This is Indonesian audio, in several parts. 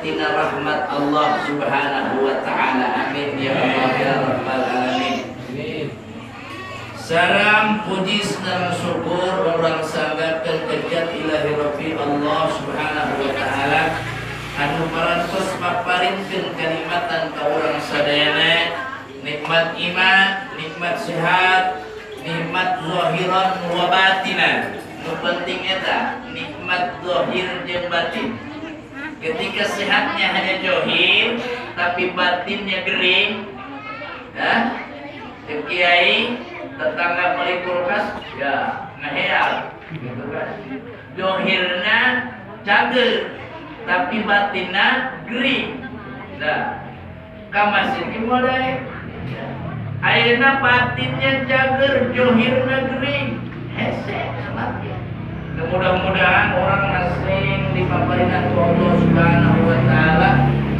tina rahmat Allah Subhanahu wa taala. Amin ya Allah ya rabbal alamin. Salam puji dan syukur orang sangatkan kejat ilahi Rabbi Allah Subhanahu wa taala anu parantos paparinkeun kalimatan ka urang sadayana nikmat iman, nikmat sehat, nikmat zahiran wa batinan. Nu penting eta nikmat zahir jeung batin. Ketika sehatnya hanya zahir tapi batinnya gering, kiai tetangga beli kulkas ya ngeheyal gitu kan. Zahirna cager tapi batinna gering. Nah, ka masjid ki moal ayeuna batinnya cager, zahirna gering. Hese semakin. Mudah-mudahan orang asing dipaparinan Allah Subhanahu wa taala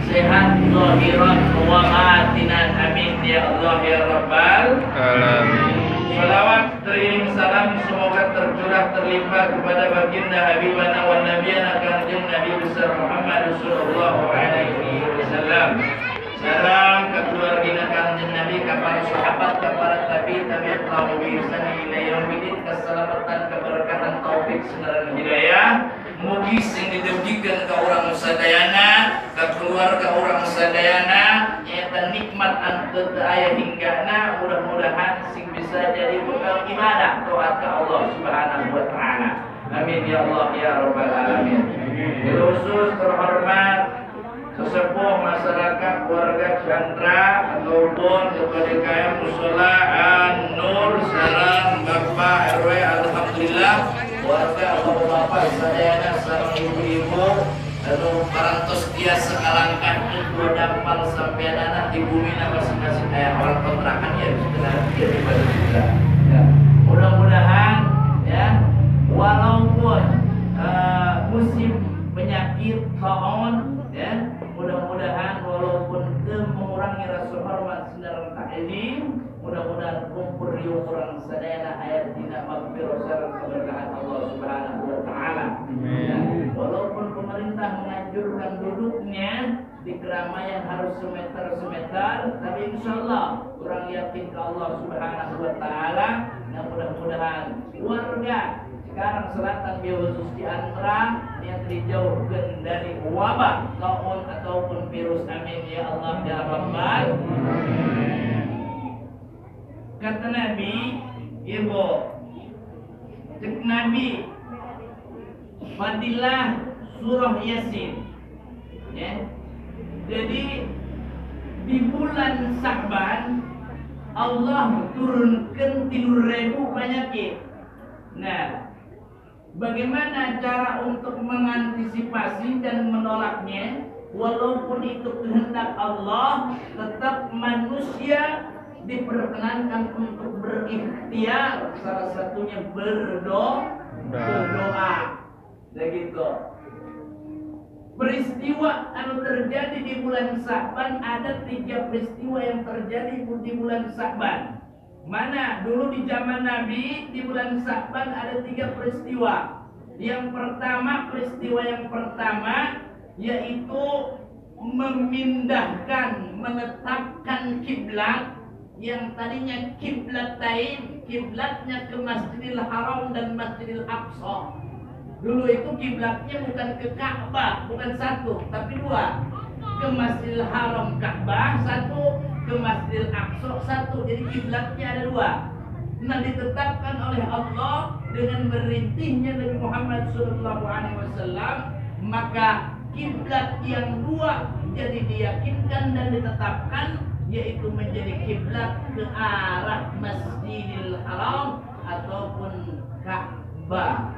sehat zahiran wa batinan. Amin ya Allah ya rabbal alamin. Salawat teriring salam semoga tercurah terlimpah kepada baginda habibana wa nabiyana kanjeng Nabi besar Muhammad sallallahu alaihi wasallam. Salam ke keluarga kanjeng Nabi, ke para sahabat, ke para tabi'in tabi'ut bi ihsan ila yaumil keselamatan, keberkahan, taufik, senaran hidayah. Mugi sing dideukeun ka urang sadayana, ka keluarga urang sadayana, nyaeta nikmat anu teu aya hinggana. Mudah-mudahan sing bisa jadi bekal ibadah taat ka Allah Subhanahu wa taala. Amin ya Allah ya rabbal alamin. Khusus terhormat sesepuh masyarakat keluarga Chandra ataupun kepada DKM Musola An-Nur sareng Bapak RW, alhamdulillah warga bapak-bapak sadayana sareng ibu-ibu anu parantos tiasa ngalangkah dua dampal sampean anak di bumi masing-masing aya orang kontrakan ya sebenarnya dia dibagi juga. Ya. Mudah-mudahan ya walaupun musim penyakit taun ya, mudah-mudahan walaupun mengurangi rasa hormat saudara taklim, mudah-mudahan kumpul riuh orang sadayana ayat dina maghfirah sareng keberkahan Allah Subhanahu wa taala. Ya, walaupun pemerintah menganjurkan duduknya di keramaian harus semeter, tapi insyaallah orang yakin ke Allah Subhanahu wa taala. Nah, mudah-mudahan warga sekarang selatan khusus di antara yang dijauhkan dari wabah taun ataupun virus. Amin ya Allah ya rabbal. Kata Nabi, ibu cek Nabi fadilah surah Yasin ya. Jadi di bulan Sya'ban Allah turunkan 3.000 penyakit. Nah, bagaimana cara untuk mengantisipasi dan menolaknya? Walaupun itu kehendak Allah, tetap manusia diperkenankan untuk berikhtiar. Salah satunya berdoa. Begitu. Peristiwa anu terjadi di bulan Sya'ban, ada 3 peristiwa yang terjadi di bulan Sya'ban. Mana dulu di zaman Nabi di bulan Sya'ban ada 3 peristiwa. Yang pertama, peristiwa yang pertama yaitu menetapkan kiblat yang tadinya kiblatain, kiblatnya ke Masjidil Haram dan Masjidil Aqsa. Dulu itu kiblatnya bukan ke Ka'bah, bukan 1 tapi 2. Ke Masjidil Haram Ka'bah 1, ke Masjidil Aqsa 1. Jadi kiblatnya ada 2. Nah, ditetapkan oleh Allah dengan merintihnya Nabi Muhammad SAW, maka kiblat yang 2 jadi diyakinkan dan ditetapkan, yaitu menjadi kiblat ke arah Masjidil Haram ataupun Ka'bah.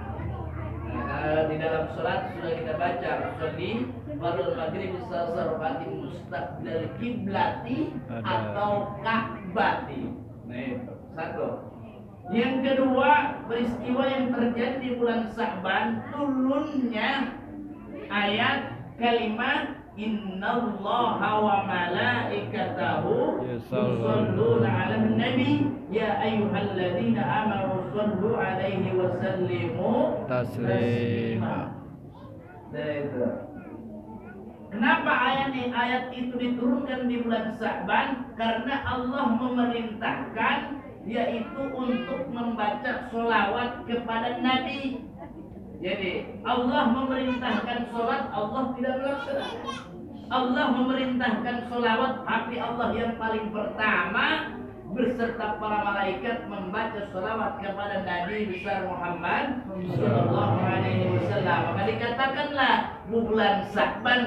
Di dalam sholat sudah kita baca sholli fardhu maghrib sarfati mustaqbil kiblati atau ka'bati. Nah, itu 1. Yang kedua, peristiwa yang terjadi di bulan Sya'ban, turunnya ayat kalimat innallaha wa malaikatahu yusholluna 'alan nabi ya ayyuhalladzina amanu shollu 'alaihi wa sallimu taslima. Kenapa ayat itu diturunkan di bulan Sya'ban? Karena Allah memerintahkan yaitu untuk membaca sholawat kepada Nabi. Jadi Allah memerintahkan sholat, Allah tidak melaksanakan. Allah memerintahkan sholawat, tapi Allah yang paling pertama berserta para malaikat membaca sholawat kepada Nabi besar Muhammad Sallallahu Alaihi Wasallam. Maka dikatakanlah bulan Sya'ban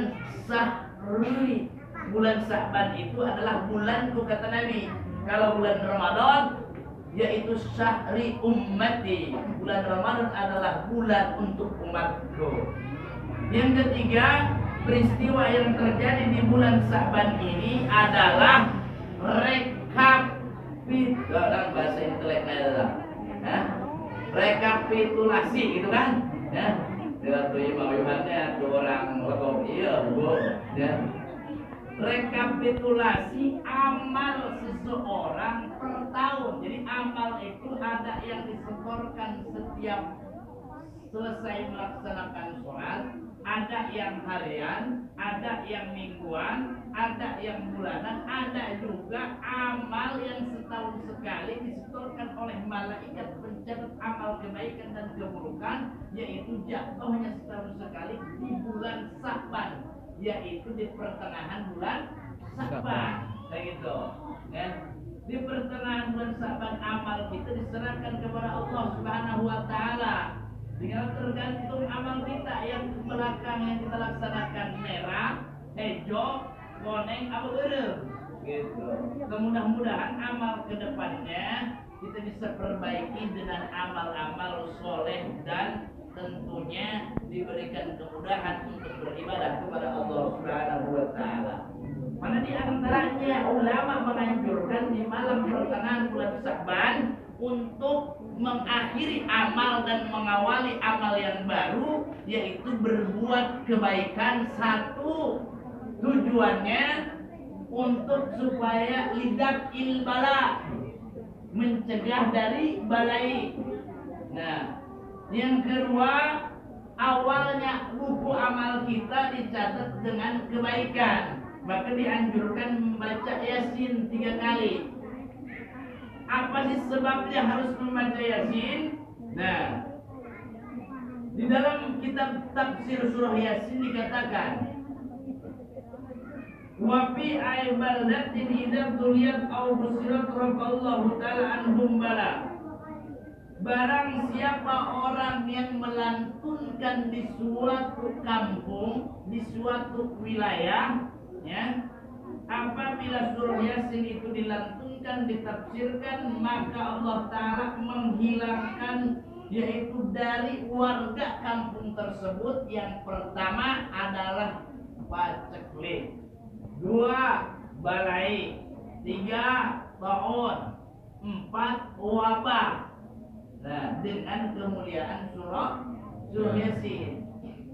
sahri. Bulan Sya'ban itu adalah bulanku, kata Nabi. Kalau bulan Ramadan yaitu syahri ummati. Bulan Ramadan adalah bulan untuk umatku. Yang ketiga, peristiwa yang terjadi di bulan Sya'ban ini adalah dalam bahasa inteleknya adalah rekapitulasi, gitu kan? Ya, waktu Imam Yohannya tuh orang lekop iya bu, ya. Rekapitulasi amal seseorang per tahun. Jadi amal itu ada yang disetorkan setiap selesai melaksanakan sholat, ada yang harian, ada yang mingguan, ada yang bulanan, ada juga amal yang setahun sekali disetorkan oleh malaikat pencatat amal kebaikan dan keburukan, yaitu jatuhnya setahun sekali di bulan Sya'ban, yaitu di pertengahan bulan Sya'ban, kayak gitu, ya. Di pertengahan bulan Sya'ban amal kita diserahkan kepada Allah Subhanahu wa Ta'ala. Tinggal tergantung amal kita yang belakang yang kita laksanakan merah, hijau, kuning, apa gitu. Mudah-mudahan amal kedepannya kita bisa perbaiki dengan amal-amal soleh dan tentunya diberikan kemudahan untuk beribadah kepada Allah Subhanahu wa Ta'ala. Mana di antaranya ulama menganjurkan di malam pertengahan bulan Sya'ban untuk mengakhiri amal dan mengawali amal yang baru, yaitu berbuat kebaikan. Satu, tujuannya untuk supaya lidak ilbala, mencegah dari balai. Nah, yang kedua, awalnya buku amal kita dicatat dengan kebaikan, maka dianjurkan membaca Yasin 3 kali. Apa sih sebabnya harus membaca Yasin? Nah, di dalam kitab tafsir surah Yasin dikatakan, wa fi ibadatin idza tuliyat aw busirat rabballahu ta'ala anhum bala. Barang siapa orang yang melantunkan di suatu kampung, di suatu wilayah, ya, apabila surah Yasin itu dilantunkan, ditafsirkan, maka Allah Ta'ala menghilangkan, yaitu dari warga kampung tersebut, yang pertama adalah paceklik, 2 balai, 3 taun, 4 wabah. Nah, dengan kemuliaan surah Yasin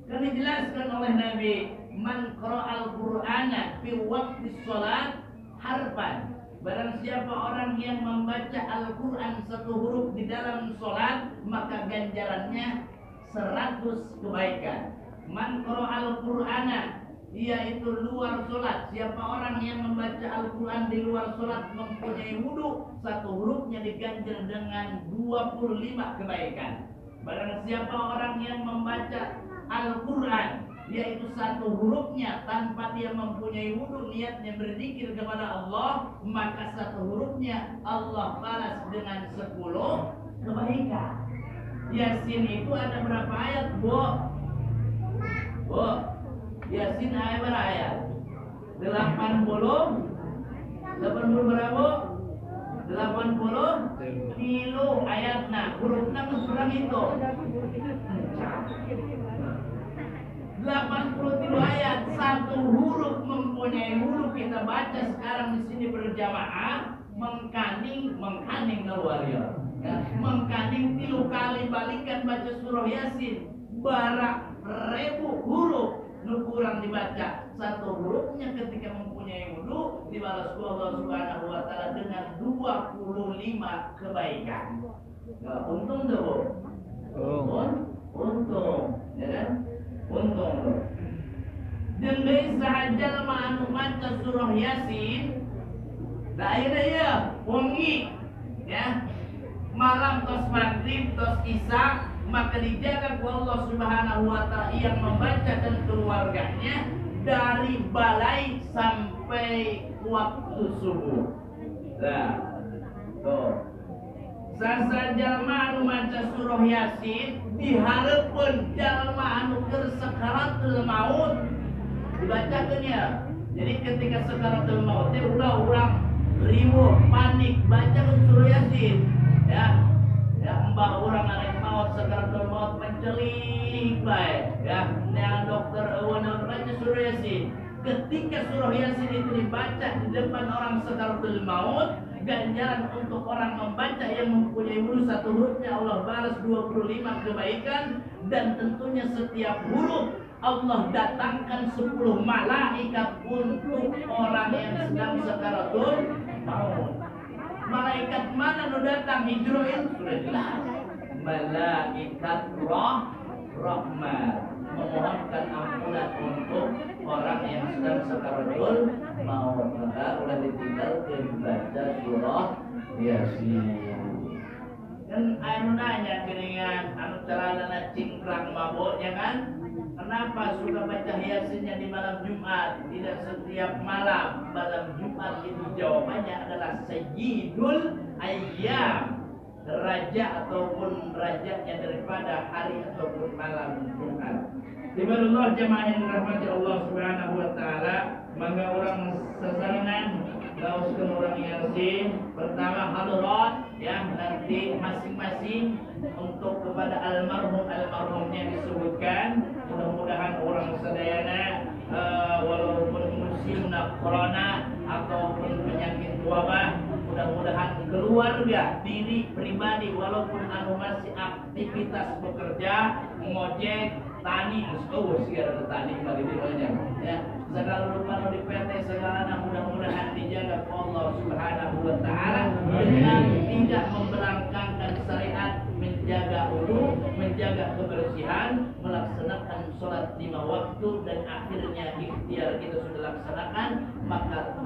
kan dijelaskan oleh Nabi, man qara'al Qur'ana fi waqti sholat harfan. Barang siapa orang yang membaca Al-Quran satu huruf di dalam sholat, maka ganjarannya 100 kebaikan. Man qara'al Qur'ana, yaitu luar sholat. Siapa orang yang membaca Al-Quran di luar sholat mempunyai wudhu, satu hurufnya diganjar dengan 25 kebaikan. Barang siapa orang yang membaca Al-Quran, yaitu satu hurufnya tanpa dia mempunyai wudhu, niatnya berzikir kepada Allah, maka satu hurufnya Allah balas dengan 10 kebaikan. Yasin itu ada berapa ayat, Bu? Yasin ayat berapa ayat? 80 berapa? 80 kilo ayatnya. Hurufnya kurang itu 80 ayat. Satu huruf mempunyai huruf kita baca sekarang di sini berjamaah, mengkaning keluar ya. Mengkaning 3 kali balikan baca surah Yasin, barak 1000 huruf nu kurang dibaca. Satu hurufnya ketika mempunyai wudhu dibalas Allah Subhanahu wa Ta'ala dengan 25 kebaikan. Nah, untung tuh, untung, ya kan? Untung tuh. Dengan sahajal anu maca surah Yasin, daerah ya, wengi, ya, malam tos maghrib tos isya, maka dijaga ku Allah Subhanahu wa Ta'ala yang membaca dan keluarganya dari balai sampai waktu subuh. Nah, tuh. Sasa jalma anu maca surah Yasin diharapkeun jalma anu keur sakaratul maut dibacakeun ya. Jadi ketika sakaratul maut teh ulah urang riweuh panik bacakeun surah Yasin ya. Ya mbah urang arek maut sakaratul maut mencelik bae ya. Nya dokter eueun baca surah Yasin. Ketika surah Yasin itu dibaca di depan orang sakaratul maut, ganjaran untuk orang membaca yang mempunyai huruf satu hurufnya Allah balas 25 kebaikan, dan tentunya setiap huruf Allah datangkan 10 malaikat untuk orang yang sedang sakaratul maut. Malaikat mana nu datang? Hijroin sudah jelas. Malaikat rahmat memohonkan ampunan untuk orang yang sedang sakaratul maut. Maka udah ditinggalkan baca surah Yasin. Kan anu nanya keringan anu carana cingkrang maboknya kan? Kenapa suka baca Yasinnya di malam Jumat, tidak setiap malam? Malam Jumat itu jawabannya adalah sayyidul ayyam, raja ataupun rajanya daripada hari ataupun malam Jumat. Tibarullah jemaah yang dirahmati Allah Subhanahu wa Ta'ala, mangga orang sesarengan lauskeun orang Yasin. Pertama hadirat ya, nanti masing-masing untuk kepada almarhumnya disebutkan. Mudah-mudahan orang sadayana walaupun musimna corona ataupun penyakit wabah, mudah-mudahan keluarga diri pribadi walaupun anu masih aktivitas bekerja ngojek tani segala tani bagi dirinya ya, segala rupa di PT segala mudah-mudahan dijaga Allah Subhanahu wa Ta'ala dengan tidak memberangkangkan syariat, menjaga wudu, menjaga kebersihan, melaksanakan sholat 5 waktu, dan akhirnya ikhtiar kita sudah laksanakan, maka